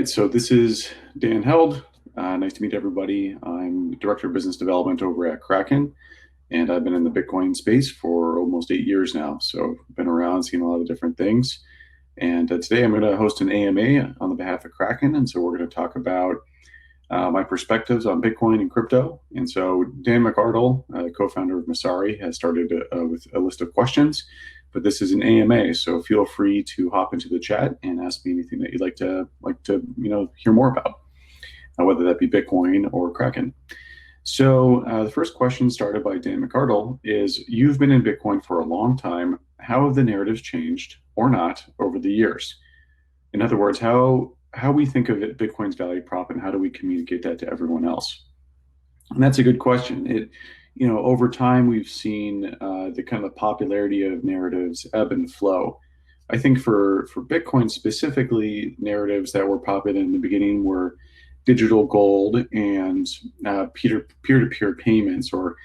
right, so this is Dan Held. Nice to meet everybody. I'm Director of Business Development over at Kraken, and I've been in the Bitcoin space for almost 8 years now. So I've been around, seen a lot of different things. And today I'm going to host an AMA on the behalf of Kraken. And so we're going to talk about my perspectives on Bitcoin and crypto. And so Dan McArdle, co-founder of Masari, has started with a list of questions. But this is an AMA, so feel free to hop into the chat and ask me anything that you'd like to hear more about, whether that be Bitcoin or Kraken. So the first question started by Dan McArdle is, you've been in Bitcoin for a long time. How have the narratives changed or not over the years? In other words, how we think of it, Bitcoin's value prop, and how do we communicate that to everyone else? And that's a good question. Over time, we've seen the kind of popularity of narratives ebb and flow. I think for Bitcoin specifically, narratives that were popular in the beginning were digital gold and peer-to-peer payments or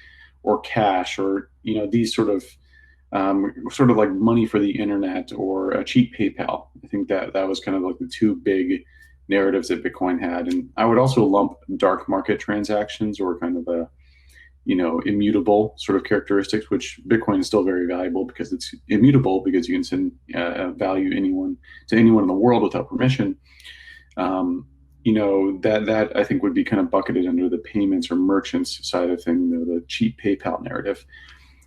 cash, or these sort of like money for the internet or a cheap PayPal. I think that was kind of like the two big narratives that Bitcoin had. And I would also lump dark market transactions or kind of a immutable sort of characteristics, which Bitcoin is still very valuable because it's immutable, because you can send value to anyone in the world without permission. That I think would be kind of bucketed under the payments or merchants side of things, the cheap PayPal narrative.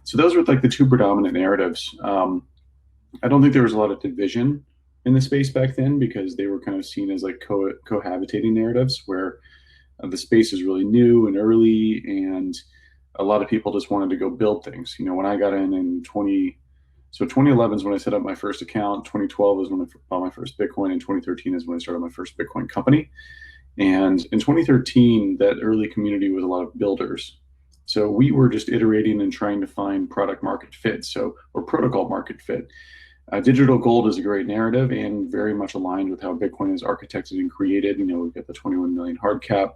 So those were like the two predominant narratives. I don't think there was a lot of division in the space back then, because they were kind of seen as like cohabitating narratives, where the space is really new and early, and a lot of people just wanted to go build things. When I got in 2011 is when I set up my first account. 2012 is when I bought my first Bitcoin, and 2013 is when I started my first Bitcoin company. And in 2013, that early community was a lot of builders. So we were just iterating and trying to find product market fit, or protocol market fit. Digital gold is a great narrative and very much aligned with how Bitcoin is architected and created. We've got the 21 million hard cap,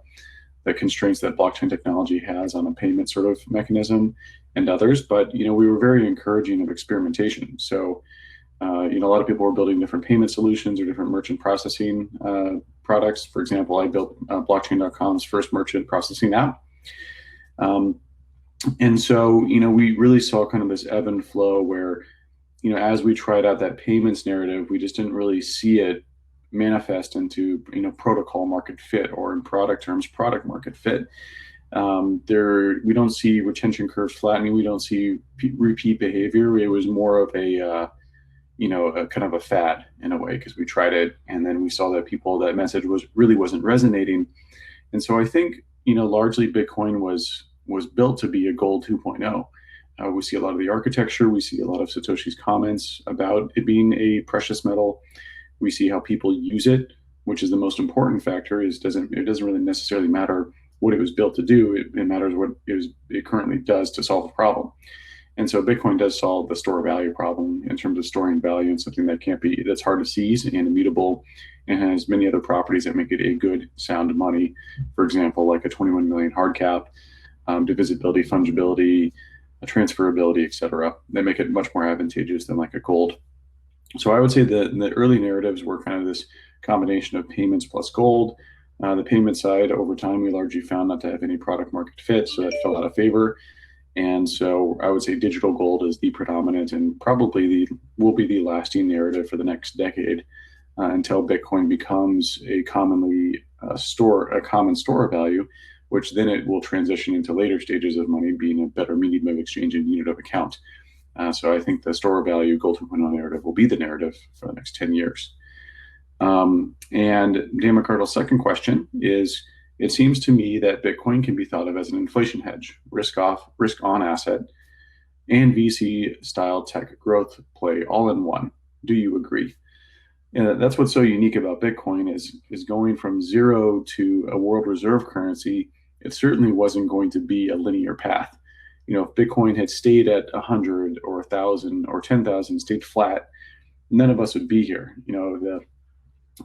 the constraints that blockchain technology has on a payment sort of mechanism, and others. But we were very encouraging of experimentation. So a lot of people were building different payment solutions or different merchant processing products. For example, I built blockchain.com's first merchant processing app. And so we really saw kind of this ebb and flow where as we tried out that payments narrative, we just didn't really see it manifest into protocol market fit, or in product terms, product market fit. We don't see retention curves flattening. We don't see repeat behavior. It was more of a kind of a fad in a way, because we tried it and then we saw that that message wasn't resonating. And so I think largely Bitcoin was built to be a gold 2.0. We see a lot of the architecture. We see a lot of Satoshi's comments about it being a precious metal. We see how people use it, which is the most important factor. It doesn't really necessarily matter what it was built to do. It matters what it currently does to solve a problem. And so Bitcoin does solve the store value problem in terms of storing value in something that's hard to seize and immutable, and has many other properties that make it a good, sound money. For example, like a 21 million hard cap, divisibility, fungibility, transferability, etc., that make it much more advantageous than like a gold. So I would say that the early narratives were kind of this combination of payments plus gold. The payment side, over time, we largely found not to have any product market fit, so that fell out of favor. And so I would say digital gold is the predominant and probably will be the lasting narrative for the next decade, until Bitcoin becomes a common store of value, which then it will transition into later stages of money being a better medium of exchange and unit of account. So I think the store of value gold 2.0 narrative will be the narrative for the next 10 years. And Dan McArdle's second question is, it seems to me that Bitcoin can be thought of as an inflation hedge, risk on asset, and VC style tech growth play all in one. Do you agree? That's what's so unique about Bitcoin is going from zero to a world reserve currency. It certainly wasn't going to be a linear path. If Bitcoin had stayed at 100 or 1,000 or 10,000, stayed flat, none of us would be here.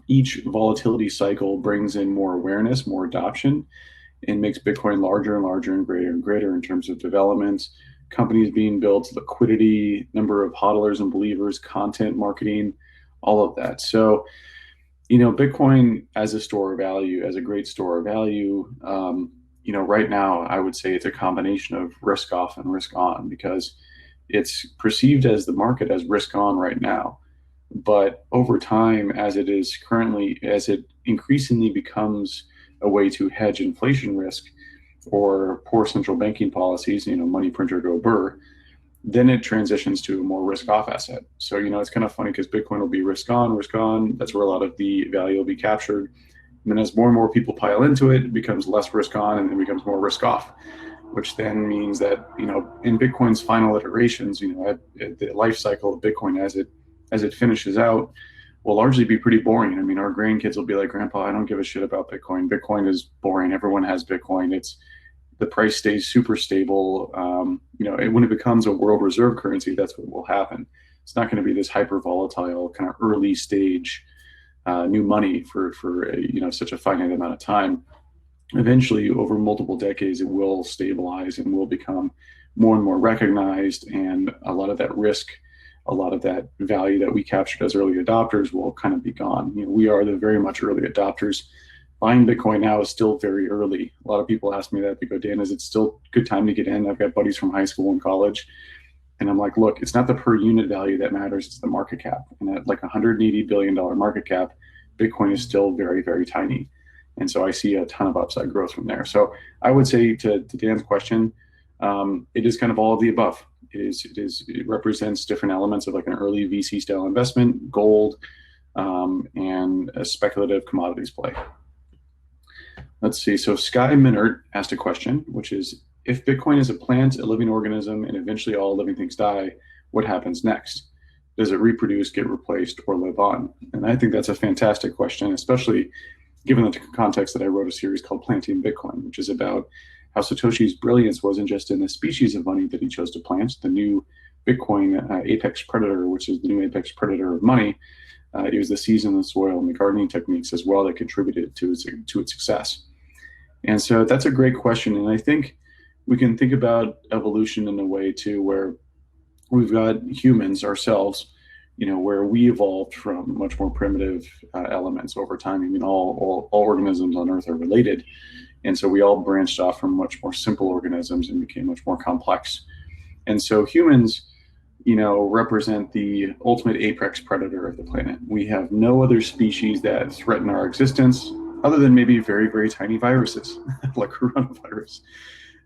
Each volatility cycle brings in more awareness, more adoption, and makes Bitcoin larger and larger and greater in terms of development, companies being built, liquidity, number of hodlers and believers, content marketing, all of that. So Bitcoin as a store of value, as a great store of value, right now I would say it's a combination of risk off and risk on because it's perceived as the market as risk on right now. But over time, as it increasingly becomes a way to hedge inflation risk or poor central banking policies, money printer go burr, then it transitions to a more risk off asset. So, it's kind of funny because Bitcoin will be risk on, risk on. That's where a lot of the value will be captured. And then as more and more people pile into it, it becomes less risk on and then becomes more risk off, which then means that, in Bitcoin's final iterations, at the life cycle of Bitcoin as it finishes out will largely be pretty boring. I mean, our grandkids will be like, Grandpa, I don't give a shit about Bitcoin. Bitcoin is boring. Everyone has Bitcoin. The price stays super stable. When it becomes a world reserve currency, that's what will happen. It's not going to be this hyper volatile kind of early stage new money for such a finite amount of time. Eventually, over multiple decades, it will stabilize and will become more and more recognized, and a lot of that risk, a lot of that value that we captured as early adopters will kind of be gone. We are the very much early adopters. Buying Bitcoin now is still very early. A lot of people ask me that. They go, Dan, is it still a good time to get in? I've got buddies from high school and college. And I'm like, look, it's not the per unit value that matters. It's the market cap. And at like $180 billion market cap, Bitcoin is still very, very tiny. And so I see a ton of upside growth from there. So I would say to Dan's question, it is kind of all of the above. It represents different elements of like an early VC style investment, gold, and a speculative commodities play. Let's see. So Sky Minert asked a question, which is, if Bitcoin is a plant, a living organism, and eventually all living things die, what happens next? Does it reproduce, get replaced, or live on? And I think that's a fantastic question, especially given the context that I wrote a series called Planting Bitcoin, which is about how Satoshi's brilliance wasn't just in the species of money that he chose to plant, the new Bitcoin apex predator, which is the new apex predator of money. It was the seeds in the soil and the gardening techniques as well that contributed to its success. And so that's a great question. And I think we can think about evolution in a way too, where we've got humans ourselves, where we evolved from much more primitive elements over time. I mean, all organisms on Earth are related. And so we all branched off from much more simple organisms and became much more complex. And so humans, represent the ultimate apex predator of the planet. We have no other species that threaten our existence other than maybe very, very tiny viruses like coronavirus.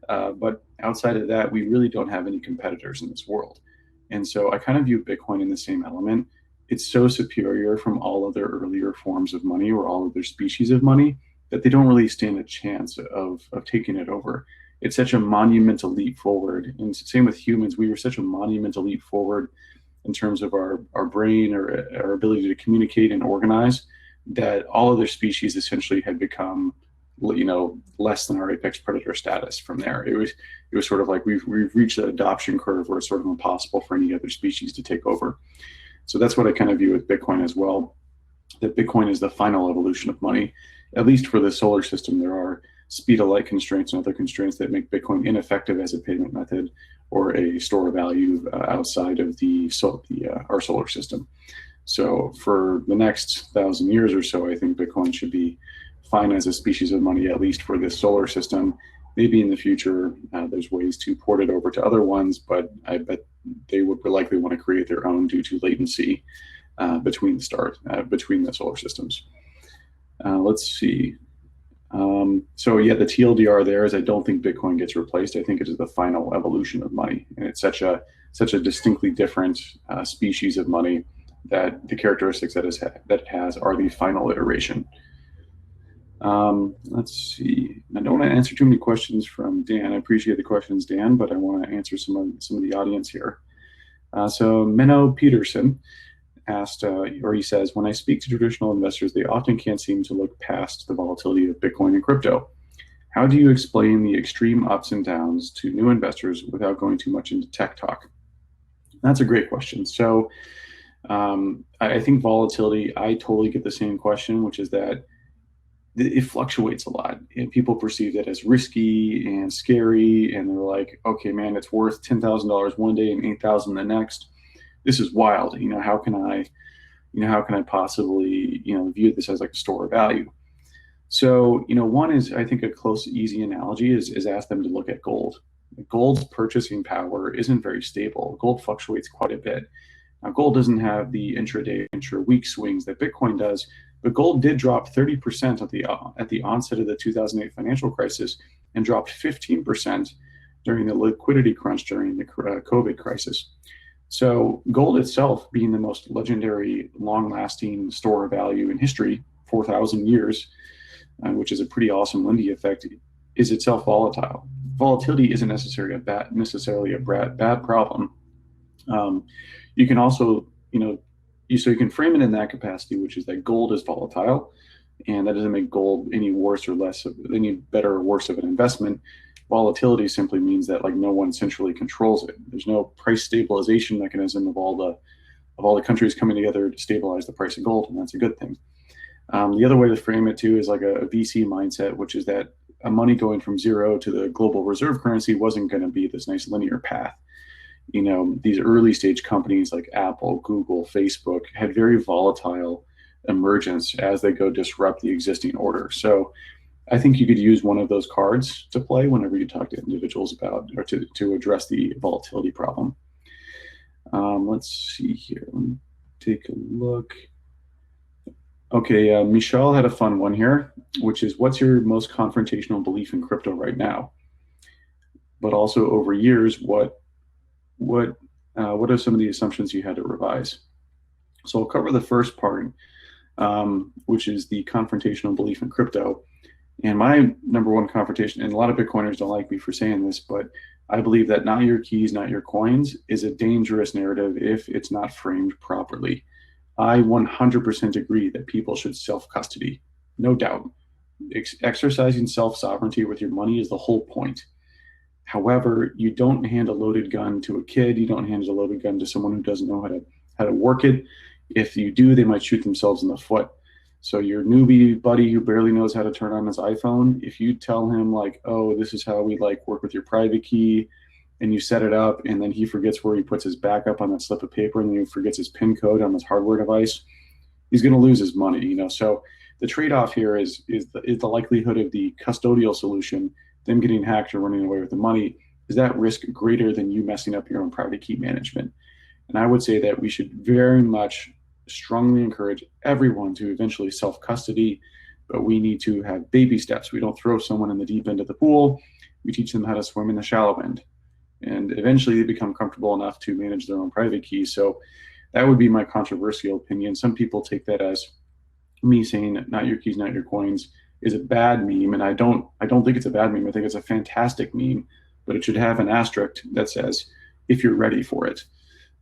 But outside of that, we really don't have any competitors in this world. And so I kind of view Bitcoin in the same element. It's so superior from all other earlier forms of money or all other species of money that they don't really stand a chance of taking it over. It's such a monumental leap forward. And same with humans, we were such a monumental leap forward in terms of our brain or our ability to communicate and organize, that all other species essentially had become, less than our apex predator status from there. It was sort of like we've reached that adoption curve where it's sort of impossible for any other species to take over. So that's what I kind of view with Bitcoin as well, that Bitcoin is the final evolution of money. At least for the solar system, there are speed of light constraints and other constraints that make Bitcoin ineffective as a payment method or a store of value outside of our solar system. So for the next 1,000 years or so, I think Bitcoin should be fine as a species of money, at least for this solar system. Maybe in the future, there's ways to port it over to other ones, but I bet they would likely want to create their own due to latency between the solar systems. Let's see. So yeah, the TLDR there is I don't think Bitcoin gets replaced. I think it is the final evolution of money, and it's such a distinctly different species of money that the characteristics that it has are the final iteration. Let's see. I don't want to answer too many questions from Dan. I appreciate the questions, Dan, but I want to answer some of the audience here. So Menno Peterson asked, or he says, when I speak to traditional investors, they often can't seem to look past the volatility of Bitcoin and crypto. How do you explain the extreme ups and downs to new investors without going too much into tech talk? That's a great question. So I think volatility, I totally get the same question, which is that it fluctuates a lot and people perceive that as risky and scary. And they're like, okay, man, it's worth $10,000 one day and $8,000 the next. This is wild. How can I, how can I possibly, view this as like a store of value? So, one is, I think, a close, easy analogy is ask them to look at gold. Gold's purchasing power isn't very stable. Gold fluctuates quite a bit. Now, gold doesn't have the intraday, intra-week swings that Bitcoin does, but gold did drop 30% at the onset of the 2008 financial crisis and dropped 15% during the liquidity crunch during the COVID crisis. So gold itself, being the most legendary, long-lasting store of value in history, 4,000 years, which is a pretty awesome Lindy effect, is itself volatile. Volatility isn't necessarily a bad problem. You can also, so you can frame it in that capacity, which is that gold is volatile, and that doesn't make gold any worse or less of any better or worse of an investment. Volatility simply means that like no one centrally controls it. There's no price stabilization mechanism of all the countries coming together to stabilize the price of gold, and that's a good thing. The other way to frame it too is like a VC mindset, which is that money going from zero to the global reserve currency wasn't going to be this nice linear path. These early stage companies like Apple, Google, Facebook had very volatile emergence as they go disrupt the existing order. So I think you could use one of those cards to play whenever you talk to individuals about or to address the volatility problem. Let's see here. Let me take a look. Okay, Michelle had a fun one here, which is, what's your most confrontational belief in crypto right now? But also over years, what are some of the assumptions you had to revise? So I'll cover the first part, which is the confrontational belief in crypto. And my number one confrontation, and a lot of Bitcoiners don't like me for saying this, but I believe that not your keys, not your coins is a dangerous narrative if it's not framed properly. I 100% agree that people should self-custody, no doubt. Exercising self-sovereignty with your money is the whole point. However, you don't hand a loaded gun to a kid. You don't hand a loaded gun to someone who doesn't know how to work it. If you do, they might shoot themselves in the foot. So your newbie buddy who barely knows how to turn on his iPhone, if you tell him like, oh, this is how we like work with your private key, and you set it up, and then he forgets where he puts his backup on that slip of paper, and then he forgets his PIN code on his hardware device, he's going to lose his money. So the trade-off here is the likelihood of the custodial solution, them getting hacked or running away with the money, is that risk greater than you messing up your own private key management? And I would say that we should very much strongly encourage everyone to eventually self-custody, but we need to have baby steps. We don't throw someone in the deep end of the pool. We teach them how to swim in the shallow end. And eventually they become comfortable enough to manage their own private key. So that would be my controversial opinion. Some people take that as me saying not your keys, not your coins is a bad meme. And I don't think it's a bad meme. I think it's a fantastic meme, but it should have an asterisk that says, if you're ready for it.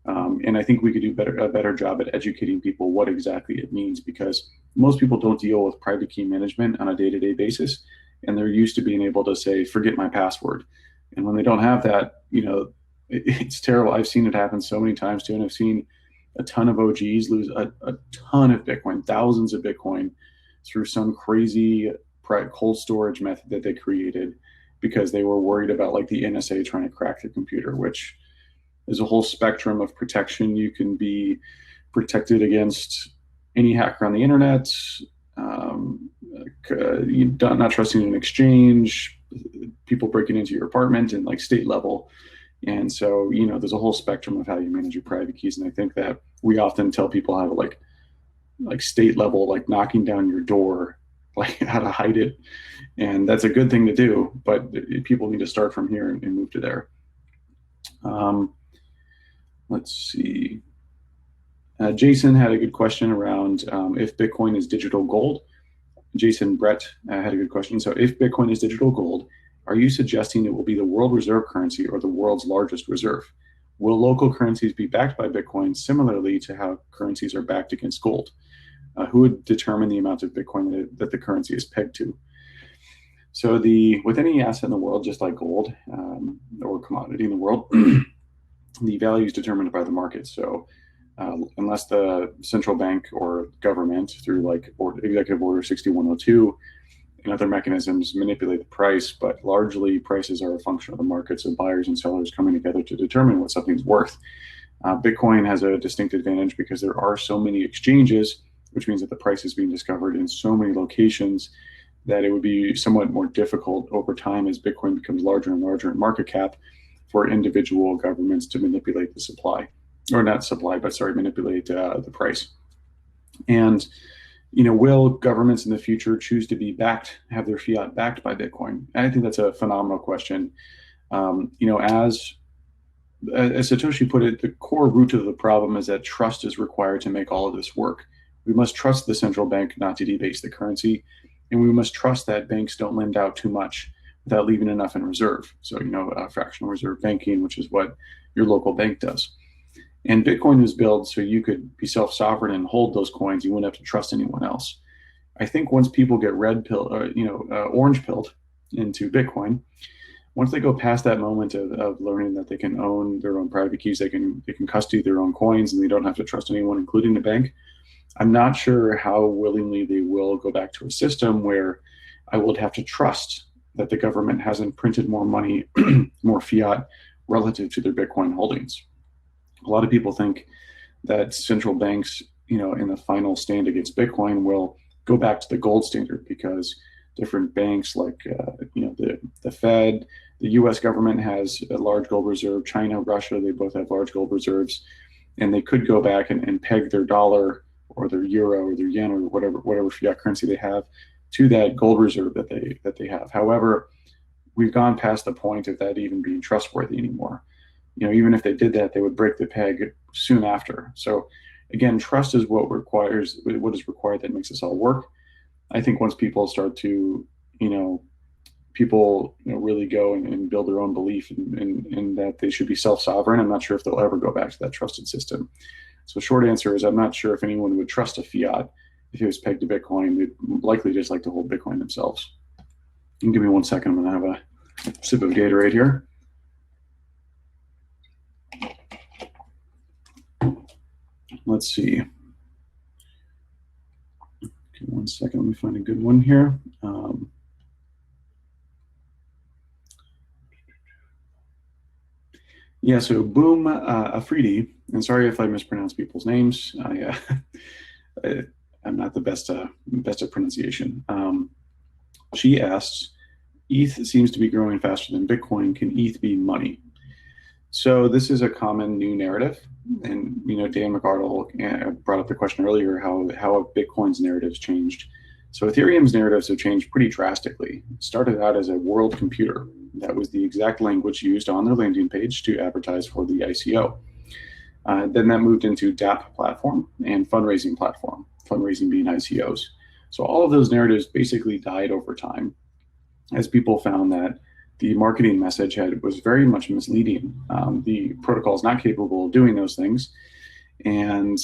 And I think we could do a better job at educating people what exactly it means, because most people don't deal with private key management on a day-to-day basis. And they're used to being able to say, forget my password. And when they don't have that, it's terrible. I've seen it happen so many times too. And I've seen a ton of OGs lose a ton of Bitcoin, thousands of Bitcoin, through some crazy cold storage method that they created because they were worried about like the NSA trying to crack their computer, which is a whole spectrum of protection. You can be protected against any hacker on the internet, not trusting an exchange, people breaking into your apartment, and like state level. And so, there's a whole spectrum of how you manage your private keys. And I think that we often tell people how to like state level, like knocking down your door, like how to hide it. And that's a good thing to do, but people need to start from here and move to there. Let's see. Jason had a good question around if Bitcoin is digital gold. Jason Brett had a good question. So if Bitcoin is digital gold, are you suggesting it will be the world reserve currency or the world's largest reserve? Will local currencies be backed by Bitcoin similarly to how currencies are backed against gold? Who would determine the amount of Bitcoin that the currency is pegged to? So with any asset in the world, just like gold or commodity in the world, the value is determined by the market. So unless the central bank or government through Executive Order 6102 and other mechanisms manipulate the price, but largely prices are a function of the market. So buyers and sellers coming together to determine what something's worth. Bitcoin has a distinct advantage because there are so many exchanges, which means that the price is being discovered in so many locations that it would be somewhat more difficult over time as Bitcoin becomes larger and larger in market cap for individual governments to manipulate the supply, or not supply, but sorry, manipulate the price. And will governments in the future choose to be backed, have their fiat backed by Bitcoin? And I think that's a phenomenal question. As Satoshi put it, the core root of the problem is that trust is required to make all of this work. We must trust the central bank not to debase the currency, and we must trust that banks don't lend out too much without leaving enough in reserve. So, fractional reserve banking, which is what your local bank does. And Bitcoin was built so you could be self-sovereign and hold those coins. You wouldn't have to trust anyone else. I think once people get orange pilled into Bitcoin, once they go past that moment of learning that they can own their own private keys, they can custody their own coins, and they don't have to trust anyone, including the bank. I'm not sure how willingly they will go back to a system where I would have to trust that the government hasn't printed more money, more fiat relative to their Bitcoin holdings. A lot of people think that central banks, in the final stand against Bitcoin will go back to the gold standard because different banks like, the Fed, the US government has a large gold reserve, China, Russia, they both have large gold reserves, and they could go back and peg their dollar or their euro or their yen or whatever fiat currency they have to that gold reserve that they have. However, we've gone past the point of that even being trustworthy anymore. Even if they did that, they would break the peg soon after. So again, trust is what is required that makes this all work. I think once people start to, really go and build their own belief in that they should be self-sovereign, I'm not sure if they'll ever go back to that trusted system. So short answer is I'm not sure if anyone would trust a fiat if it was pegged to Bitcoin. They'd likely just like to hold Bitcoin themselves. You can give me 1 second. I'm going to have a sip of Gatorade here. Let's see. Okay, 1 second. Let me find a good one here. So Boom Afridi, and sorry if I mispronounce people's names. I'm not the best at pronunciation. She asks, ETH seems to be growing faster than Bitcoin. Can ETH be money? So this is a common new narrative. And, Dan McArdle brought up the question earlier, how have Bitcoin's narratives changed? So Ethereum's narratives have changed pretty drastically. It started out as a world computer. That was the exact language used on their landing page to advertise for the ICO. Then that moved into DApp platform and fundraising platform, fundraising being ICOs. So all of those narratives basically died over time as people found that the marketing message was very much misleading. The protocol is not capable of doing those things. And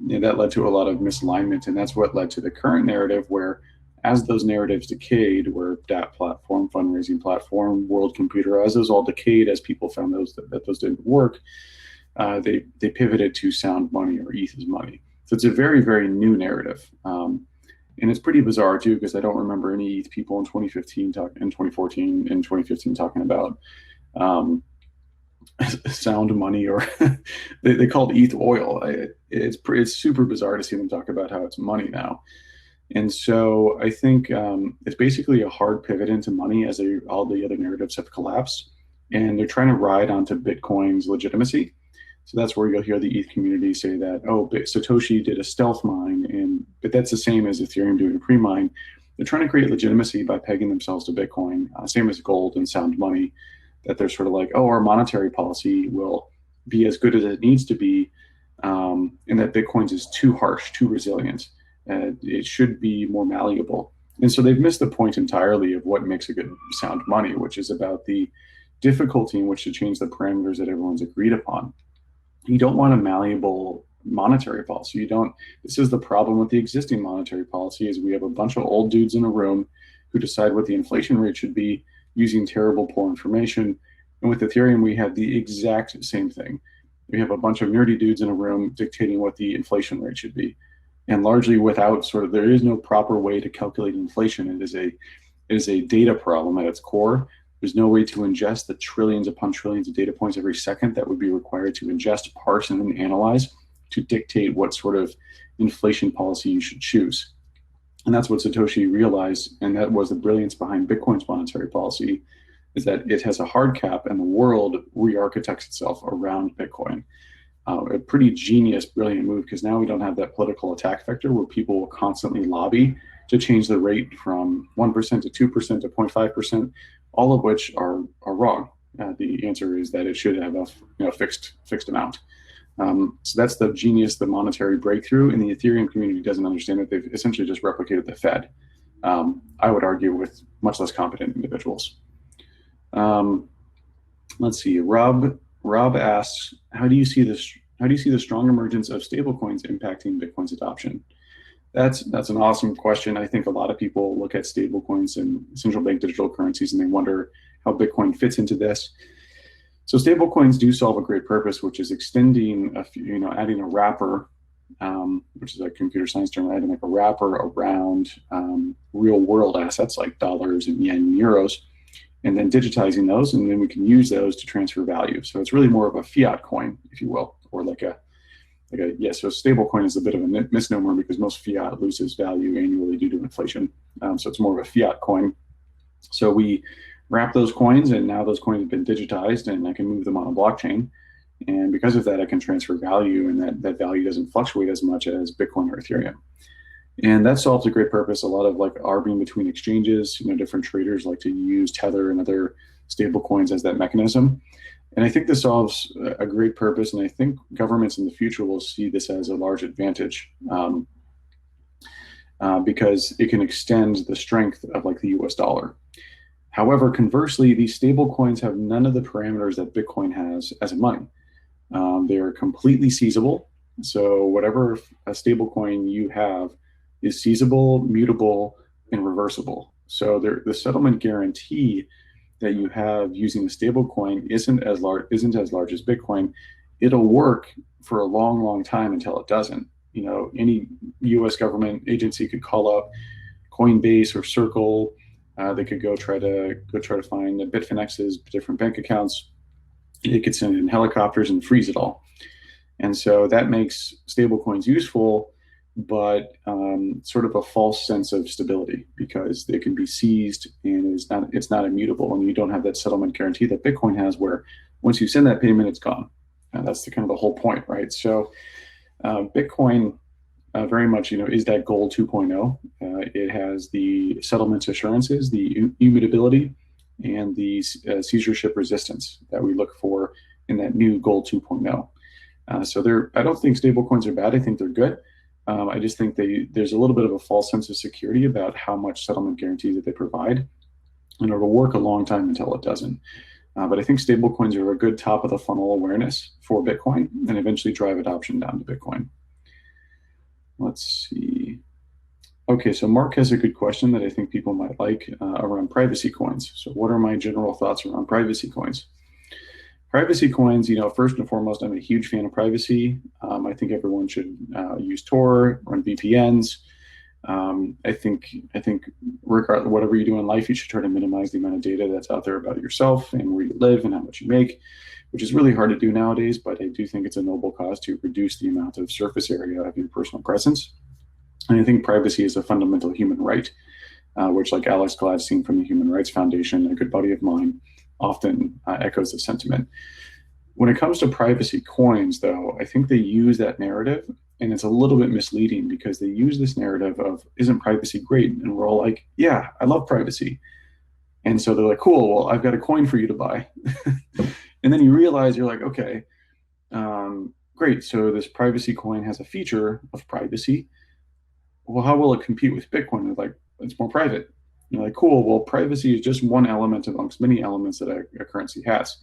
that led to a lot of misalignment. And that's what led to the current narrative where as those narratives decayed, where DApp platform, fundraising platform, world computer, as those all decayed, as people found that those didn't work, they pivoted to sound money or ETH is money. So it's a very, very new narrative. And it's pretty bizarre too, because I don't remember any ETH people in 2014, and 2015 talking about sound money, or they called ETH oil. It's super bizarre to see them talk about how it's money now. And so I think it's basically a hard pivot into money as all the other narratives have collapsed, and they're trying to ride onto Bitcoin's legitimacy. So that's where you'll hear the ETH community say that, oh, Satoshi did a stealth mine, but that's the same as Ethereum doing a pre-mine. They're trying to create legitimacy by pegging themselves to Bitcoin, same as gold and sound money, that they're sort of like, oh, our monetary policy will be as good as it needs to be, and that Bitcoin's is too harsh, too resilient. It should be more malleable. And so they've missed the point entirely of what makes a good sound money, which is about the difficulty in which to change the parameters that everyone's agreed upon. You don't want a malleable monetary policy. This is the problem with the existing monetary policy, is we have a bunch of old dudes in a room who decide what the inflation rate should be using terrible, poor information. And with Ethereum, we have the exact same thing. We have a bunch of nerdy dudes in a room dictating what the inflation rate should be. And largely without there is no proper way to calculate inflation. It is a data problem at its core. There's no way to ingest the trillions upon trillions of data points every second that would be required to ingest, parse, and then analyze to dictate what sort of inflation policy you should choose. And that's what Satoshi realized, and that was the brilliance behind Bitcoin's monetary policy, is that it has a hard cap and the world re-architects itself around Bitcoin. A pretty genius, brilliant move, because now we don't have that political attack vector where people will constantly lobby to change the rate from 1% to 2% to 0.5%, all of which are wrong. The answer is that it should have a fixed amount. So that's the genius, the monetary breakthrough, and the Ethereum community doesn't understand it. They've essentially just replicated the Fed. I would argue with much less competent individuals. Let's see. Rob asks, how do you see the strong emergence of stablecoins impacting Bitcoin's adoption? That's an awesome question. I think a lot of people look at stablecoins and central bank digital currencies and they wonder how Bitcoin fits into this. So stablecoins do solve a great purpose, which is extending, adding a wrapper, which is a computer science term, adding like a wrapper around real world assets like dollars and yen and euros, and then digitizing those, and then we can use those to transfer value. So it's really more of a fiat coin, if you will, or so stable coin is a bit of a misnomer because most fiat loses value annually due to inflation. So it's more of a fiat coin. So we wrap those coins, and now those coins have been digitized, and I can move them on a blockchain. And because of that, I can transfer value, and that value doesn't fluctuate as much as Bitcoin or Ethereum. And that solves a great purpose. A lot of like arbing between exchanges, different traders like to use Tether and other stable coins as that mechanism. And I think this solves a great purpose, and I think governments in the future will see this as a large advantage because it can extend the strength of like the US dollar. However, conversely, these stable coins have none of the parameters that Bitcoin has as a money. They're completely seizable. So whatever a stable coin you have is seizable, mutable, and reversible. So the settlement guarantee that you have using the stable coin isn't as large as Bitcoin. It'll work for a long, long time until it doesn't. Any US government agency could call up Coinbase or Circle. They could go try to find the Bitfinex's different bank accounts. It could send in helicopters and freeze it all. And so that makes stablecoins useful, but sort of a false sense of stability because they can be seized and it's not immutable, and you don't have that settlement guarantee that Bitcoin has, where once you send that payment, it's gone. And that's kind of the whole point, right? So Bitcoin very much, is that gold 2.0. It has the settlement assurances, the immutability, and the seizureship resistance that we look for in that new gold 2.0. I don't think stablecoins are bad. I think they're good. I just think there's a little bit of a false sense of security about how much settlement guarantee that they provide, and it'll work a long time until it doesn't. But I think stablecoins are a good top of the funnel awareness for Bitcoin and eventually drive adoption down to Bitcoin. Let's see. Okay, so Mark has a good question that I think people might like around privacy coins. So what are my general thoughts around privacy coins? Privacy coins, first and foremost, I'm a huge fan of privacy. I think everyone should use Tor, run VPNs. I think regardless, whatever you do in life, you should try to minimize the amount of data that's out there about yourself and where you live and how much you make, which is really hard to do nowadays, but I do think it's a noble cause to reduce the amount of surface area of your personal presence. And I think privacy is a fundamental human right, which, like Alex Gladstein from the Human Rights Foundation, a good buddy of mine, often echoes the sentiment. When it comes to privacy coins, though, I think they use that narrative, and it's a little bit misleading because they use this narrative of, isn't privacy great? And we're all like, yeah, I love privacy. And so they're like, cool, well, I've got a coin for you to buy. And then you realize you're like, okay, great. So this privacy coin has a feature of privacy. Well, how will it compete with Bitcoin? It's like, it's more private. You're like, cool, well, privacy is just one element amongst many elements that a currency has.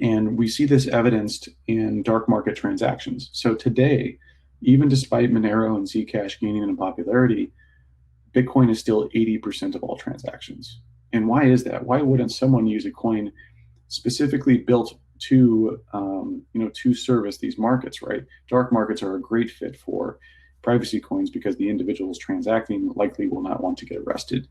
And we see this evidenced in dark market transactions. So today, even despite Monero and Zcash gaining in popularity, Bitcoin is still 80% of all transactions. And why is that? Why wouldn't someone use a coin specifically built to service these markets, right? Dark markets are a great fit for privacy coins because the individuals transacting likely will not want to get arrested.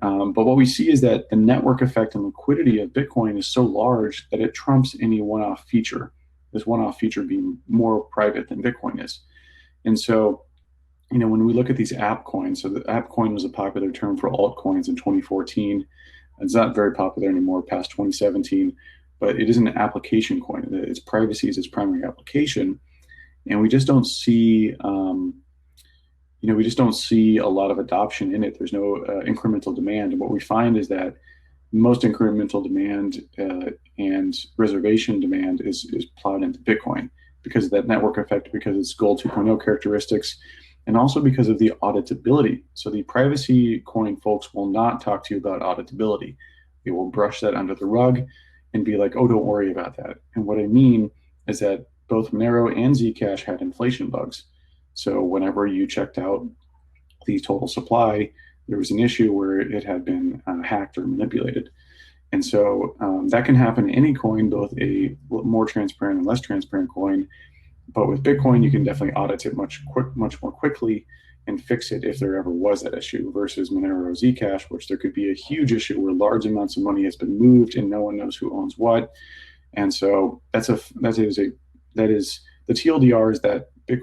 But what we see is that the network effect and liquidity of Bitcoin is so large that it trumps any one-off feature. This one-off feature being more private than Bitcoin is. And so, when we look at these app coins, so the app coin was a popular term for altcoins in 2014. It's not very popular anymore past 2017, but it is an application coin. Its privacy is its primary application, and we just don't see, we just don't see a lot of adoption in it. There's no incremental demand, and what we find is that most incremental demand and reservation demand is plowed into Bitcoin because of that network effect, because it's Gold 2.0 characteristics, and also because of the auditability. So the privacy coin folks will not talk to you about auditability. They will brush that under the rug and be like, oh, don't worry about that. And what I mean is that both Monero and Zcash had inflation bugs. So whenever you checked out the total supply, there was an issue where it had been hacked or manipulated. And so that can happen to any coin, both a more transparent and less transparent coin. But with Bitcoin, you can definitely audit it much more quickly and fix it if there ever was that issue, versus Monero or Zcash, which there could be a huge issue where large amounts of money has been moved and no one knows who owns what. And so that is the TLDR is that the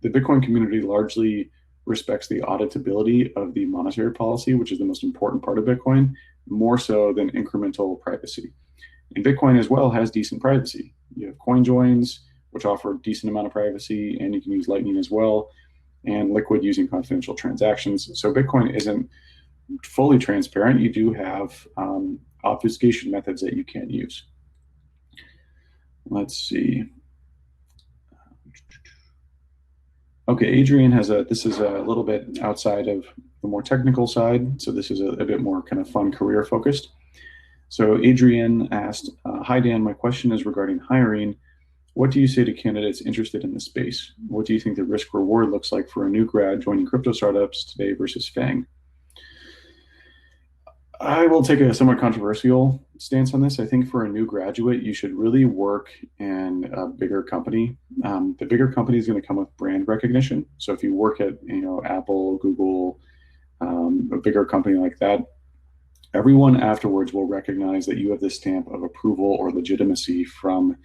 Bitcoin community largely respects the auditability of the monetary policy, which is the most important part of Bitcoin, more so than incremental privacy. And Bitcoin as well has decent privacy. You have coin joins, which offer a decent amount of privacy, and you can use Lightning as well, and Liquid using confidential transactions. So Bitcoin isn't fully transparent. You do have obfuscation methods that you can use. Let's see. Okay, Adrian has this is a little bit outside of the more technical side. So this is a bit more kind of fun career focused. So Adrian asked, hi Dan, my question is regarding hiring. What do you say to candidates interested in the space? What do you think the risk reward looks like for a new grad joining crypto startups today versus FANG? I will take a somewhat controversial stance on this. I think for a new graduate, you should really work in a bigger company. The bigger company is going to come with brand recognition. So if you work at Apple, Google, a bigger company like that, everyone afterwards will recognize that you have this stamp of approval or legitimacy from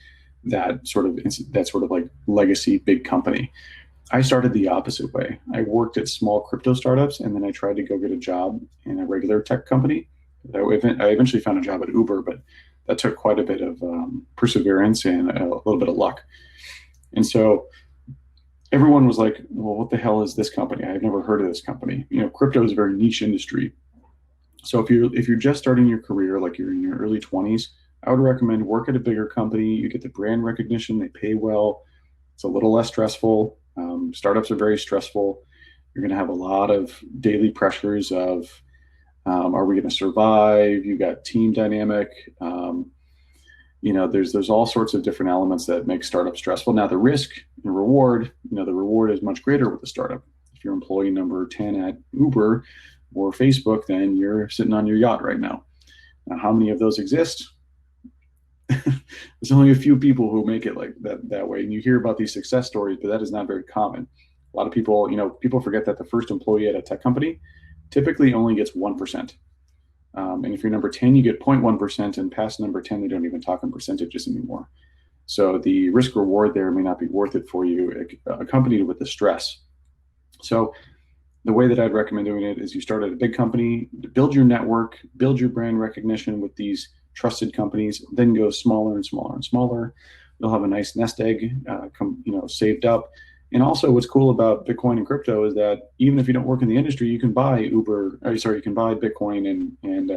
that sort of like legacy big company. I started the opposite way. I worked at small crypto startups, and then I tried to go get a job in a regular tech company. I eventually found a job at Uber, but that took quite a bit of perseverance and a little bit of luck. And so everyone was like, well, what the hell is this company? I've never heard of this company. Crypto is a very niche industry. So if you're just starting your career, like you're in your early 20s, I would recommend work at a bigger company. You get the brand recognition, they pay well. It's a little less stressful. Startups are very stressful. You're going to have a lot of daily pressures of, are we going to survive? You got team dynamic. There's all sorts of different elements that make startups stressful. Now the risk and reward, the reward is much greater with a startup. If you're employee number 10 at Uber or Facebook, then you're sitting on your yacht right now. Now, how many of those exist? There's only a few people who make it like that way. And you hear about these success stories, but that is not very common. A lot of people, people forget that the first employee at a tech company typically only gets 1%. And if you're number 10, you get 0.1%, and past number 10, they don't even talk in percentages anymore. So the risk reward there may not be worth it for you, accompanied with the stress. So the way that I'd recommend doing it is you start at a big company, build your network, build your brand recognition with these trusted companies, then go smaller and smaller and smaller. You'll have a nice nest egg, saved up. And also, what's cool about Bitcoin and crypto is that even if you don't work in the industry, you can buy you can buy Bitcoin and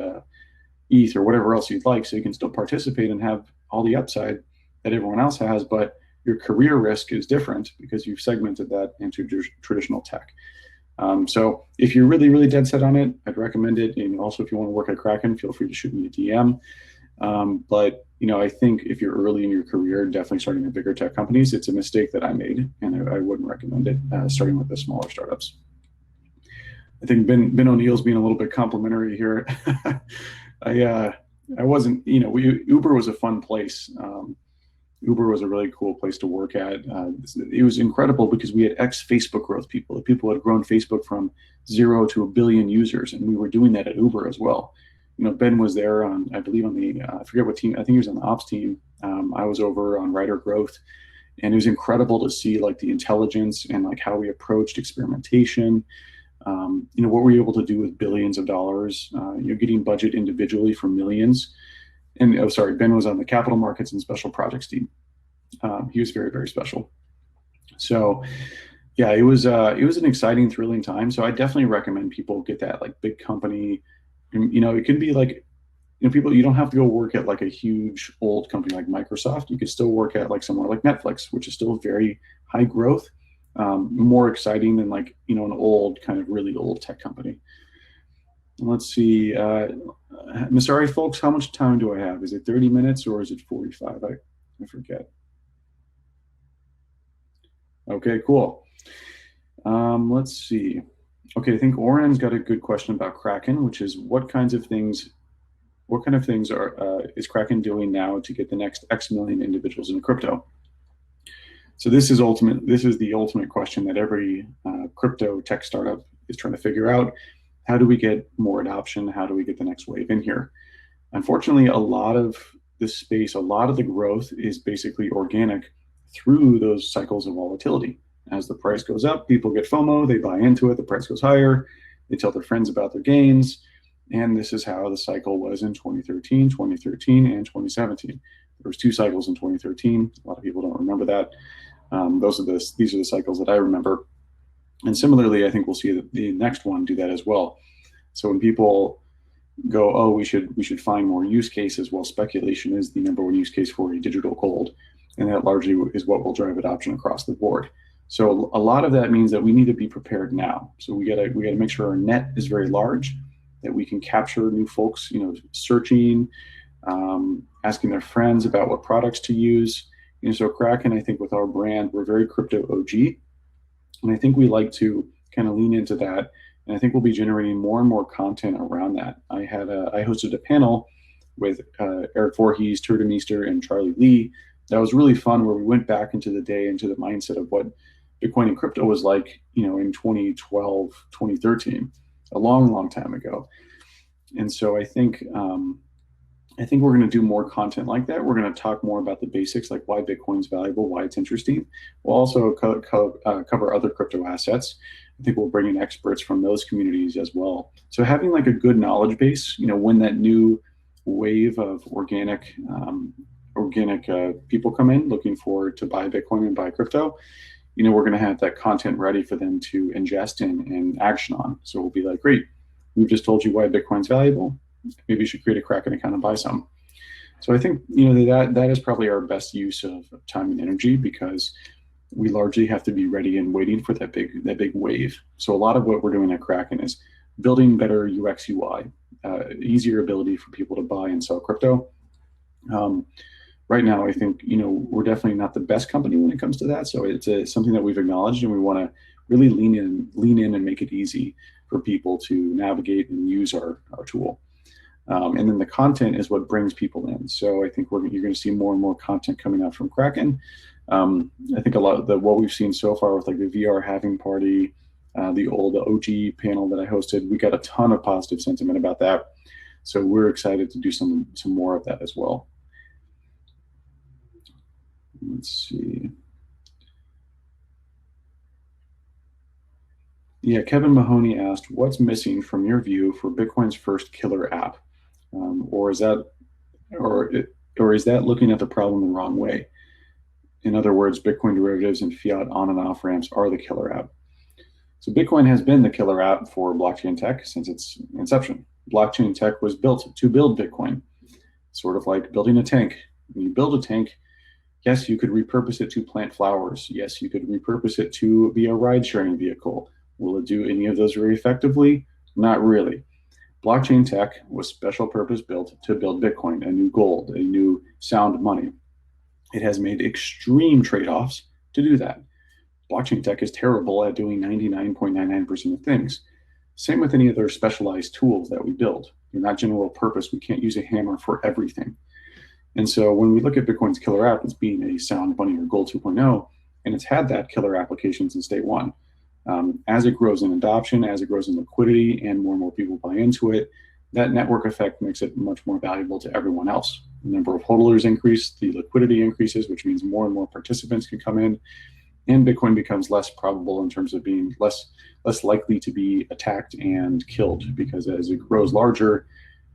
ETH or whatever else you'd like. So you can still participate and have all the upside that everyone else has, but your career risk is different because you've segmented that into traditional tech. So if you're really, really dead set on it, I'd recommend it. And also, if you want to work at Kraken, feel free to shoot me a DM. But I think if you're early in your career, definitely starting at bigger tech companies, it's a mistake that I made, and I wouldn't recommend it, starting with the smaller startups. I think Ben O'Neill's being a little bit complimentary here. I wasn't, Uber was a fun place. Uber was a really cool place to work at. It was incredible because we had ex-Facebook growth people. The people had grown Facebook from 0 to 1 billion users, and we were doing that at Uber as well. Ben was there on, I believe, on the I forget what team. I think he was on the ops team. I was over on writer growth, and it was incredible to see like the intelligence and like how we approached experimentation. What we're able to do with billions of dollars. Getting budget individually for millions. And Ben was on the capital markets and special projects team. He was very, very special. So yeah, it was an exciting, thrilling time. So I definitely recommend people get that like big company. It can be like, people, you don't have to go work at like a huge old company like Microsoft. You could still work at like somewhere like Netflix, which is still very high growth, more exciting than like, an old kind of really old tech company. Let's see. Sorry, folks, how much time do I have? Is it 30 minutes or is it 45? I forget. Okay, cool. Let's see. Okay, I think Oren's got a good question about Kraken, which is what kind of things is Kraken doing now to get the next X million individuals in crypto? So this is the ultimate question that every crypto tech startup is trying to figure out. How do we get more adoption? How do we get the next wave in here? Unfortunately, a lot of this space, a lot of the growth is basically organic through those cycles of volatility. As the price goes up, people get FOMO, they buy into it, the price goes higher, they tell their friends about their gains. And this is how the cycle was in 2013, and 2017. There was 2 cycles in 2013. A lot of people don't remember that. These are the cycles that I remember. And similarly, I think we'll see the next one do that as well. So when people go, oh, we should find more use cases, well, speculation is the number 1 use case for a digital gold, and that largely is what will drive adoption across the board. So a lot of that means that we need to be prepared now. So we gotta make sure our net is very large, that we can capture new folks, searching, asking their friends about what products to use. So Kraken, I think with our brand, we're very crypto OG. And I think we like to kind of lean into that. And I think we'll be generating more and more content around that. I hosted a panel with Eric Voorhees, Turda Meester, and Charlie Lee. That was really fun, where we went back into the day, into the mindset of what Bitcoin and crypto was like, in 2012, 2013, a long, long time ago. And so I think we're going to do more content like that. We're going to talk more about the basics, like why Bitcoin's valuable, why it's interesting. We'll also cover other crypto assets. I think we'll bring in experts from those communities as well. So having like a good knowledge base, when that new wave of organic people come in looking to buy Bitcoin and buy crypto, we're going to have that content ready for them to ingest and action on. So we'll be like, great, we've just told you why Bitcoin's valuable. Maybe you should create a Kraken account and buy some. So I think that is probably our best use of time and energy, because we largely have to be ready and waiting for that big wave. So a lot of what we're doing at Kraken is building better UX UI, easier ability for people to buy and sell crypto. Right now, I think we're definitely not the best company when it comes to that. So it's something that we've acknowledged, and we want to really lean in and make it easy for people to navigate and use our tool. And then the content is what brings people in. So I think you're going to see more and more content coming out from Kraken. I think a lot of what we've seen so far with like the VR halving party, the OG panel that I hosted, we got a ton of positive sentiment about that. So we're excited to do some more of that as well. Let's see. Yeah, Kevin Mahoney asked, what's missing from your view for Bitcoin's first killer app? Or is that looking at the problem the wrong way? In other words, Bitcoin derivatives and fiat on and off ramps are the killer app. So Bitcoin has been the killer app for blockchain tech since its inception. Blockchain tech was built to build Bitcoin, sort of like building a tank. When you build a tank, yes, you could repurpose it to plant flowers. Yes, you could repurpose it to be a ride-sharing vehicle. Will it do any of those very effectively? Not really. Blockchain tech was special purpose built to build Bitcoin, a new gold, a new sound money. It has made extreme trade-offs to do that. Blockchain tech is terrible at doing 99.99% of things. Same with any other specialized tools that we build. They're not general purpose. We can't use a hammer for everything. And so when we look at Bitcoin's killer app as being a sound money or gold 2.0, and it's had that killer application since day one. As it grows in adoption, as it grows in liquidity, and more people buy into it, that network effect makes it much more valuable to everyone else. The number of hodlers increase, the liquidity increases, which means more and more participants can come in, and Bitcoin becomes less probable in terms of being less likely to be attacked and killed, because as it grows larger,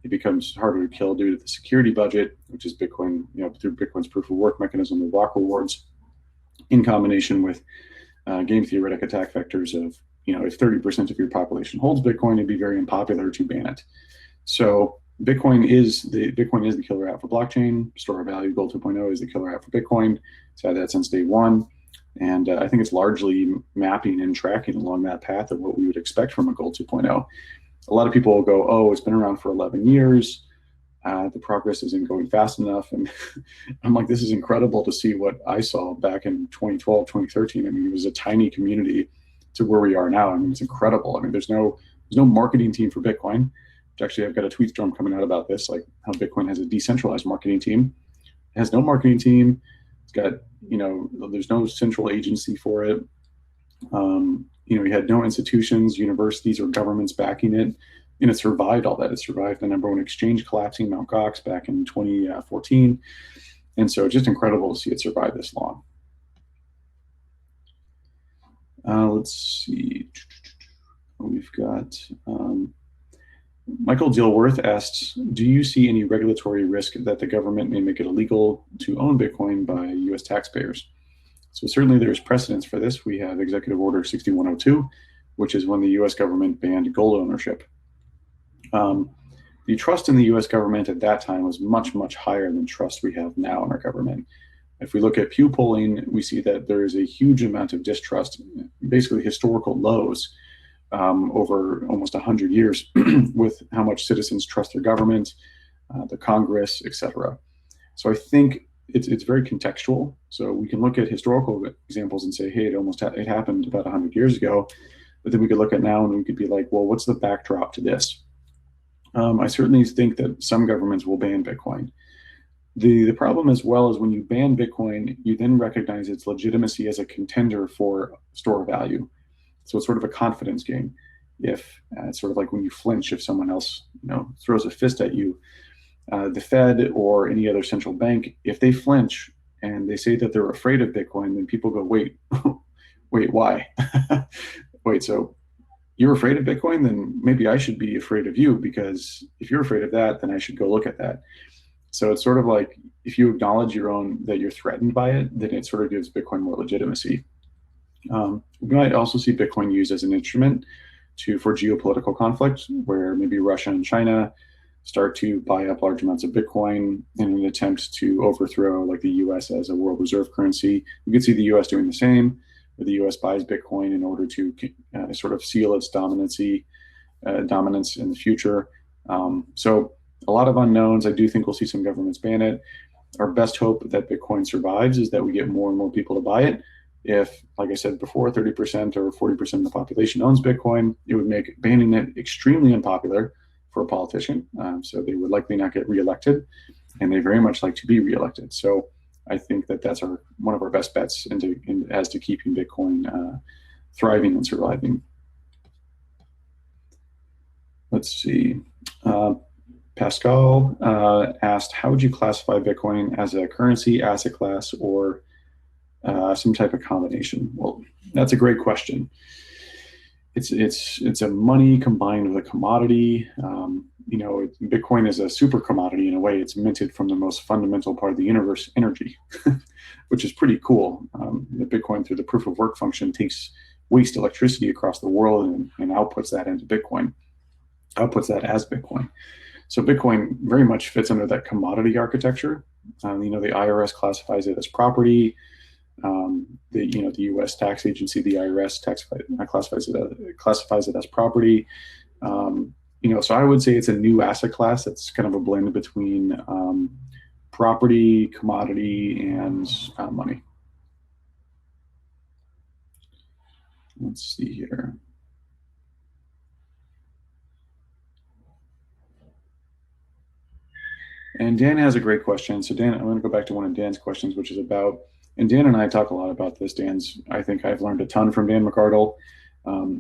it becomes harder to kill due to the security budget, which is Bitcoin, through Bitcoin's proof of work mechanism, the block rewards, in combination with game theoretic attack vectors of, if 30% of your population holds Bitcoin, it'd be very unpopular to ban it. So Bitcoin is the killer app for blockchain. Store of value gold 2.0 is the killer app for Bitcoin. It's had that since day one. And I think it's largely mapping and tracking along that path of what we would expect from a gold 2.0. A lot of people will go, oh, it's been around for 11 years. The progress isn't going fast enough. And I'm like, this is incredible to see what I saw back in 2012, 2013. I mean, it was a tiny community to where we are now. I mean, it's incredible. I mean, there's no marketing team for Bitcoin, which actually I've got a tweet storm coming out about this, like how Bitcoin has a decentralized marketing team. It has no marketing team. It's got, there's no central agency for it. We had no institutions, universities, or governments backing it. And it survived all that. It survived the number one exchange collapsing, Mt. Gox, back in 2014. And so it's just incredible to see it survive this long. Let's see. We've got Michael Dilworth asks, do you see any regulatory risk that the government may make it illegal to own Bitcoin by U.S. taxpayers? So certainly there's precedence for this. We have Executive Order 6102, which is when the U.S. government banned gold ownership. The trust in the U.S. government at that time was much, much higher than trust we have now in our government. If we look at Pew polling, we see that there is a huge amount of distrust, basically historical lows over almost 100 years with how much citizens trust their government, the Congress, etc. So I think it's very contextual. So we can look at historical examples and say, hey, it happened about 100 years ago. But then we could look at now and we could be like, well, what's the backdrop to this? I certainly think that some governments will ban Bitcoin. The problem as well is when you ban Bitcoin, you then recognize its legitimacy as a contender for store of value. So it's sort of a confidence game. If it's sort of like when you flinch if someone else throws a fist at you, the Fed or any other central bank, if they flinch and they say that they're afraid of Bitcoin, then people go, wait, why? Wait, so you're afraid of Bitcoin? Then maybe I should be afraid of you, because if you're afraid of that, then I should go look at that. So it's sort of like if you acknowledge that you're threatened by it, then it sort of gives Bitcoin more legitimacy. We might also see Bitcoin used as an instrument for geopolitical conflict, where maybe Russia and China start to buy up large amounts of Bitcoin in an attempt to overthrow like the U.S. as a world reserve currency. You could see the U.S. doing the same, where the U.S. buys Bitcoin in order to sort of seal its dominance in the future. So a lot of unknowns. I do think we'll see some governments ban it. Our best hope that Bitcoin survives is that we get more and more people to buy it. If, like I said before, 30% or 40% of the population owns Bitcoin, it would make banning it extremely unpopular for a politician. So they would likely not get reelected, and they very much like to be reelected. So I think that that's one of our best bets as to keeping Bitcoin thriving and surviving. Let's see. Pascal asked, how would you classify Bitcoin as a currency, asset class, or some type of combination? Well, that's a great question. It's a money combined with a commodity. Bitcoin is a super commodity in a way. It's minted from the most fundamental part of the universe, energy, which is pretty cool. The Bitcoin, through the proof of work function, takes waste electricity across the world and outputs that into Bitcoin, outputs that as Bitcoin. So Bitcoin very much fits under that commodity architecture. The IRS classifies it as property. The U.S. tax agency, the IRS, classifies it as property. So I would say it's a new asset class. It's kind of a blend between property, commodity, and money. Let's see here. And Dan has a great question. So Dan, I'm going to go back to one of Dan's questions, which is about, and Dan and I talk a lot about this. I think I've learned a ton from Dan McArdle.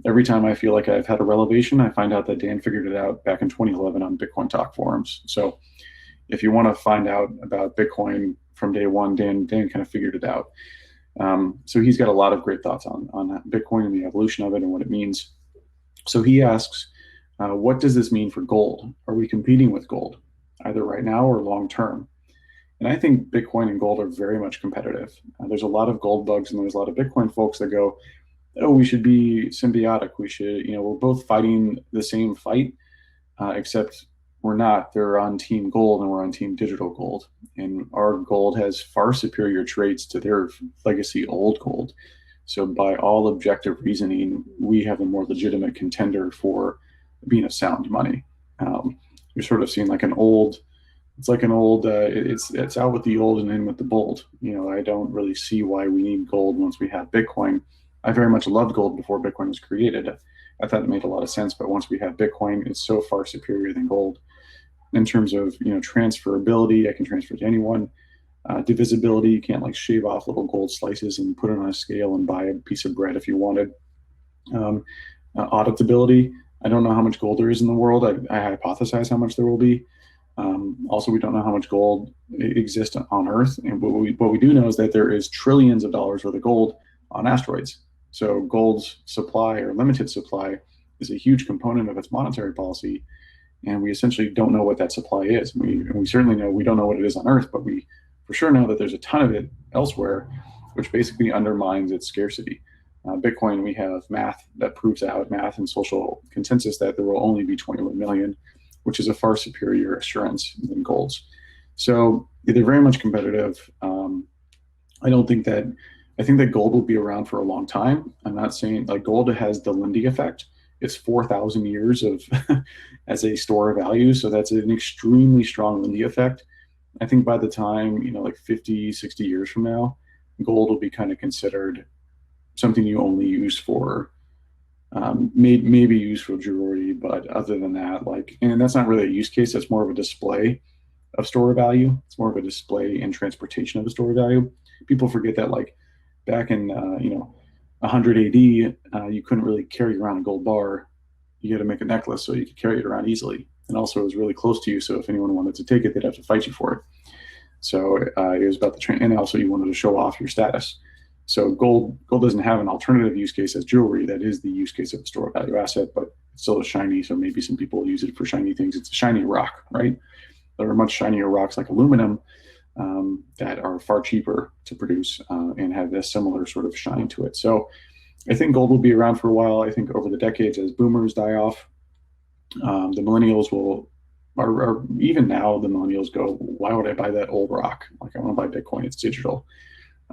Every time I feel like I've had a revelation, I find out that Dan figured it out back in 2011 on Bitcoin Talk forums. So if you want to find out about Bitcoin from day one, Dan kind of figured it out. So he's got a lot of great thoughts on Bitcoin and the evolution of it and what it means. So he asks, what does this mean for gold? Are we competing with gold, either right now or long term? And I think Bitcoin and gold are very much competitive. There's a lot of gold bugs and there's a lot of Bitcoin folks that go, oh, we should be symbiotic. We should, we're both fighting the same fight, except we're not. They're on team gold and we're on team digital gold. And our gold has far superior traits to their legacy old gold. So by all objective reasoning, we have a more legitimate contender for being a sound money. You're sort of seeing like an old, it's out with the old and in with the bold. I don't really see why we need gold once we have Bitcoin. I very much loved gold before Bitcoin was created. I thought it made a lot of sense, but once we have Bitcoin, it's so far superior than gold. In terms of transferability, I can transfer to anyone. Divisibility, you can't like shave off little gold slices and put it on a scale and buy a piece of bread if you wanted. Auditability, I don't know how much gold there is in the world. I hypothesize how much there will be. Also, we don't know how much gold exists on Earth. And what we do know is that there is trillions of dollars worth of gold on asteroids. So gold's supply or limited supply is a huge component of its monetary policy. And we essentially don't know what that supply is. We certainly know we don't know what it is on Earth, but we for sure know that there's a ton of it elsewhere, which basically undermines its scarcity. Bitcoin, we have math that proves out, math and social consensus, that there will only be 21 million, which is a far superior assurance than gold's. So they're very much competitive. I think that gold will be around for a long time. I'm not saying like gold has the Lindy effect. It's 4,000 years of as a store of value. So that's an extremely strong Lindy effect. I think by the time, like 50, 60 years from now, gold will be kind of considered something you only use for, maybe use for jewelry, but other than that, and that's not really a use case. That's more of a display of store of value. It's more of a display and transportation of a store of value. People forget that back in, 100 AD, you couldn't really carry around a gold bar. You had to make a necklace so you could carry it around easily. And also it was really close to you. So if anyone wanted to take it, they'd have to fight you for it. So it was about and also you wanted to show off your status. So gold doesn't have an alternative use case as jewelry. That is the use case of a store of value asset, but it's still shiny. So maybe some people use it for shiny things. It's a shiny rock, right? There are much shinier rocks like aluminum that are far cheaper to produce and have a similar sort of shine to it. So I think gold will be around for a while. I think over the decades as boomers die off, the millennials are even now the millennials go, why would I buy that old rock? Like I want to buy Bitcoin, it's digital.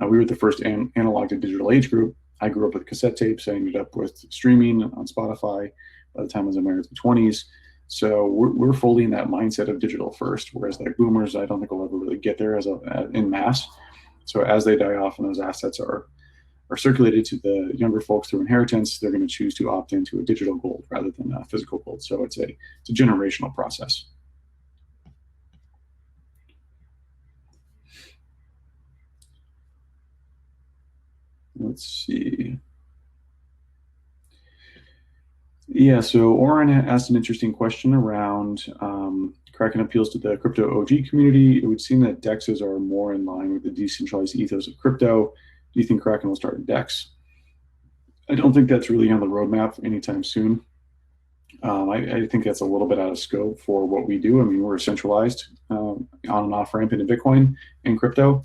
We were the first analog to digital age group. I grew up with cassette tapes. I ended up with streaming on Spotify by the time I was in my early 20s. So we're fully in that mindset of digital first, whereas like boomers, I don't think will ever really get there in mass. So as they die off and those assets are circulated to the younger folks through inheritance, they're going to choose to opt into a digital gold rather than physical gold. So it's a generational process. Let's see. Yeah, so Oren asked an interesting question around Kraken appeals to the crypto OG community. It would seem that DEXs are more in line with the decentralized ethos of crypto. Do you think Kraken will start a DEX? I don't think that's really on the roadmap anytime soon. I think that's a little bit out of scope for what we do. I mean, we're centralized on and off ramp into Bitcoin and crypto.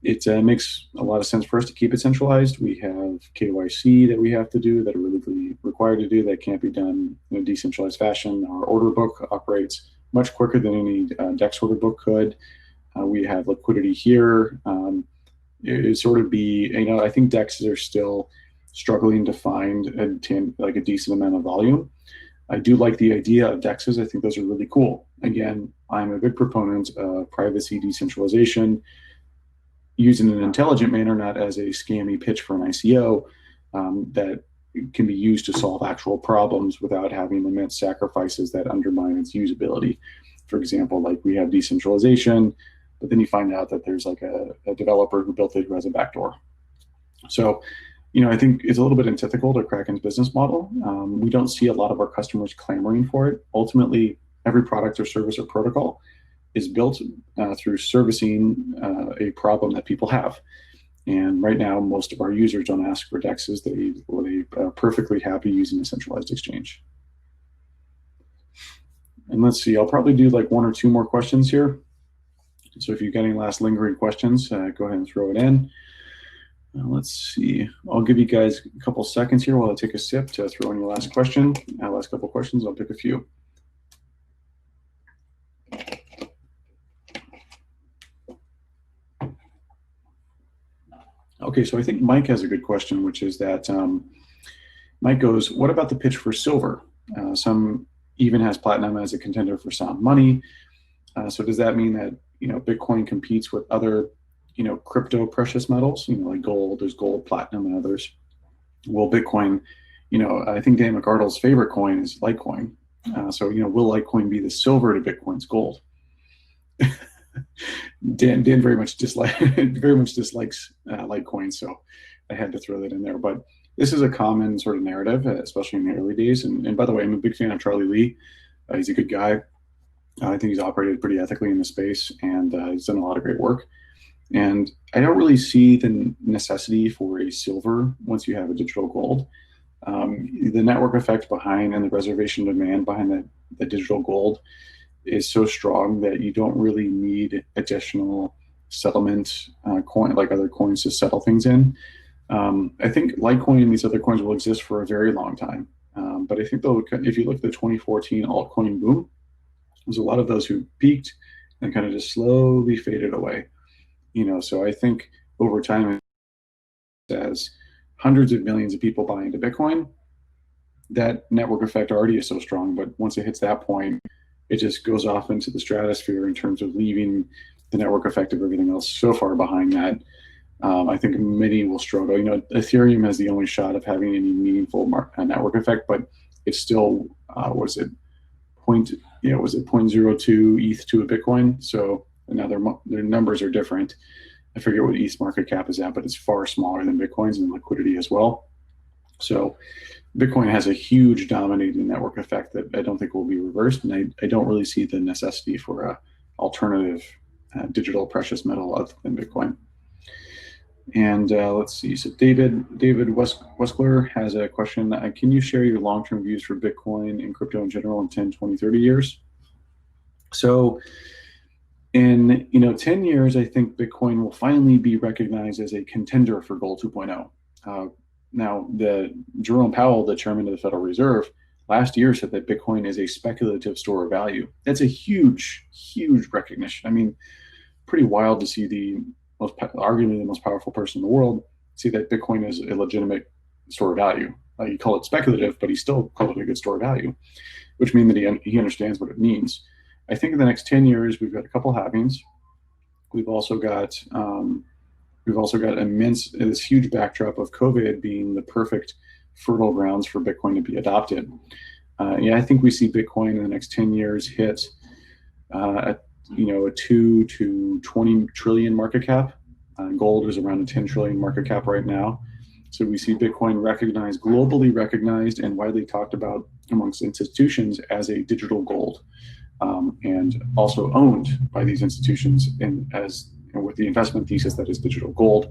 It makes a lot of sense for us to keep it centralized. We have KYC that we have to do, that are legally required to do, that can't be done in a decentralized fashion. Our order book operates much quicker than any DEX order book could. We have liquidity here. It sort of be, I think DEXs are still struggling to find a decent amount of volume. I do like the idea of DEXs. I think those are really cool. Again, I'm a big proponent of privacy decentralization, used in an intelligent manner, not as a scammy pitch for an ICO that can be used to solve actual problems without having immense sacrifices that undermine its usability. for example, like we have decentralization, but then you find out that there's like a developer who built it who has a backdoor. So, I think it's a little bit antithetical to Kraken's business model. We don't see a lot of our customers clamoring for it. Ultimately, every product or service or protocol is built through servicing a problem that people have. And right now, most of our users don't ask for DEXs. They are perfectly happy using a centralized exchange. And let's see, I'll probably do like one or two more questions here. So if you've got any last lingering questions, go ahead and throw it in. Let's see, I'll give you guys a couple seconds here while I take a sip to throw in your last question. Last couple questions, I'll pick a few. Okay, so I think Mike has a good question, which is that Mike goes, what about the pitch for silver? Some even has platinum as a contender for sound money. So does that mean that Bitcoin competes with other crypto precious metals? Like gold, there's gold, platinum, and others. Well, Bitcoin, I think Dan McArdle's favorite coin is Litecoin. So will Litecoin be the silver to Bitcoin's gold? Dan very much dislikes Litecoin, so I had to throw that in there. But this is a common sort of narrative, especially in the early days. And by the way, I'm a big fan of Charlie Lee. He's a good guy. I think he's operated pretty ethically in the space, and he's done a lot of great work. And I don't really see the necessity for a silver once you have a digital gold. The network effect behind and the reservation demand behind the digital gold is so strong that you don't really need additional settlement coin like other coins to settle things in. I think Litecoin and these other coins will exist for a very long time. But I think if you look at the 2014 altcoin boom, there's a lot of those who peaked and kind of just slowly faded away. So I think over time, as hundreds of millions of people buy into Bitcoin, that network effect already is so strong. But once it hits that point, it just goes off into the stratosphere in terms of leaving the network effect of everything else so far behind that. I think many will struggle. Ethereum has the only shot of having any meaningful network effect, but it's still was it 0.02 ETH to a Bitcoin? So now their numbers are different. I forget what ETH market cap is at, but it's far smaller than Bitcoin's in liquidity as well. So Bitcoin has a huge dominating network effect that I don't think will be reversed, and I don't really see the necessity for a alternative digital precious metal other than Bitcoin. And let's see. So David Weskler has a question. Can you share your long-term views for Bitcoin and crypto in general in 10, 20, 30 years? So in 10 years, I think Bitcoin will finally be recognized as a contender for Gold 2.0. Now, Jerome Powell, the chairman of the Federal Reserve, last year said that Bitcoin is a speculative store of value. That's a huge, huge recognition. I mean, pretty wild to see arguably the most powerful person in the world see that Bitcoin is a legitimate store of value. You call it speculative, but he still called it a good store of value, which means that he understands what it means. I think in the next 10 years, we've got a couple halvings. We've also got this huge backdrop of COVID being the perfect fertile grounds for Bitcoin to be adopted. I think we see Bitcoin in the next 10 years hit a 2 to 20 trillion market cap. Gold is around a 10 trillion market cap right now. So we see Bitcoin globally recognized and widely talked about amongst institutions as a digital gold, and also owned by these institutions with the investment thesis that is digital gold.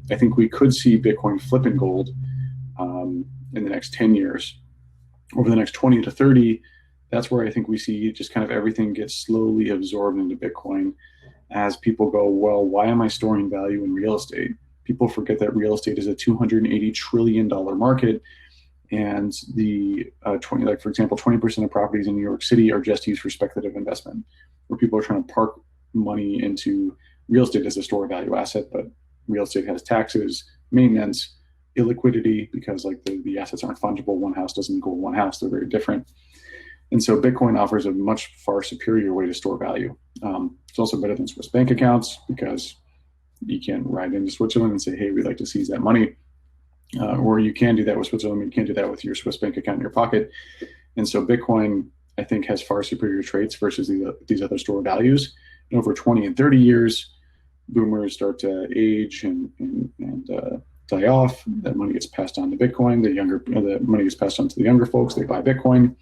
I think we could see Bitcoin flipping gold in the next 10 years. Over the next 20 to 30, that's where I think we see just kind of everything gets slowly absorbed into Bitcoin as people go, well, why am I storing value in real estate? People forget that real estate is a $280 trillion market. And for example, 20% of properties in New York City are just used for speculative investment, where people are trying to park money into real estate as a store of value asset, but real estate has taxes, maintenance, illiquidity, because the assets aren't fungible. One house doesn't equal one house. They're very different. And so Bitcoin offers a much far superior way to store value. It's also better than Swiss bank accounts because you can't ride into Switzerland and say, hey, we'd like to seize that money. Or you can do that with Switzerland, but you can't do that with your Swiss bank account in your pocket. And so Bitcoin, I think has far superior traits versus these other store values. And over 20 and 30 years, boomers start to age and die off. That money gets passed on to Bitcoin. The money gets passed on to the younger folks. They buy Bitcoin.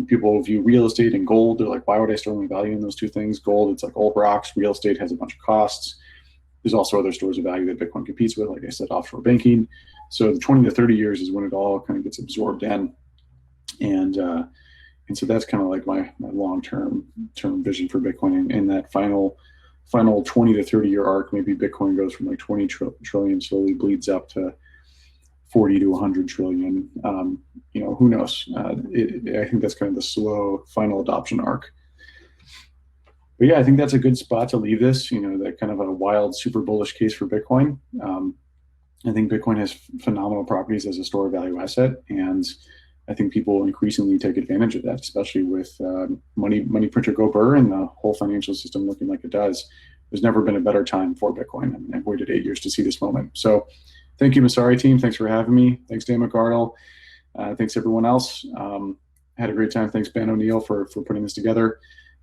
People view real estate and gold. They're like, why would I store my value in those two things? Gold, it's like old rocks. Real estate has a bunch of costs. There's also other stores of value that Bitcoin competes with, like I said, offshore banking. So the 20 to 30 years is when it all kind of gets absorbed in. And so that's kind of like my long-term vision for Bitcoin. And that final 20 to 30 year arc, maybe Bitcoin goes from like 20 trillion, slowly bleeds up to 40 to 100 trillion. Who knows? I think that's kind of the slow final adoption arc. But yeah, I think that's a good spot to leave this, that kind of a wild, super bullish case for Bitcoin. I think Bitcoin has phenomenal properties as a store of value asset. And I think people increasingly take advantage of that, especially with money printer go burr and the whole financial system looking like it does. There's never been a better time for Bitcoin. I mean, I've waited 8 years to see this moment. So thank you, Masari team. Thanks for having me. Thanks, Dan McArdle. Thanks, everyone else. Had a great time. Thanks, Ben O'Neill, for putting this together.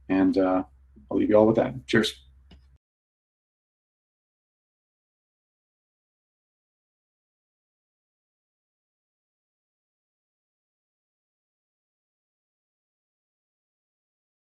And I'll leave you all with that. Cheers.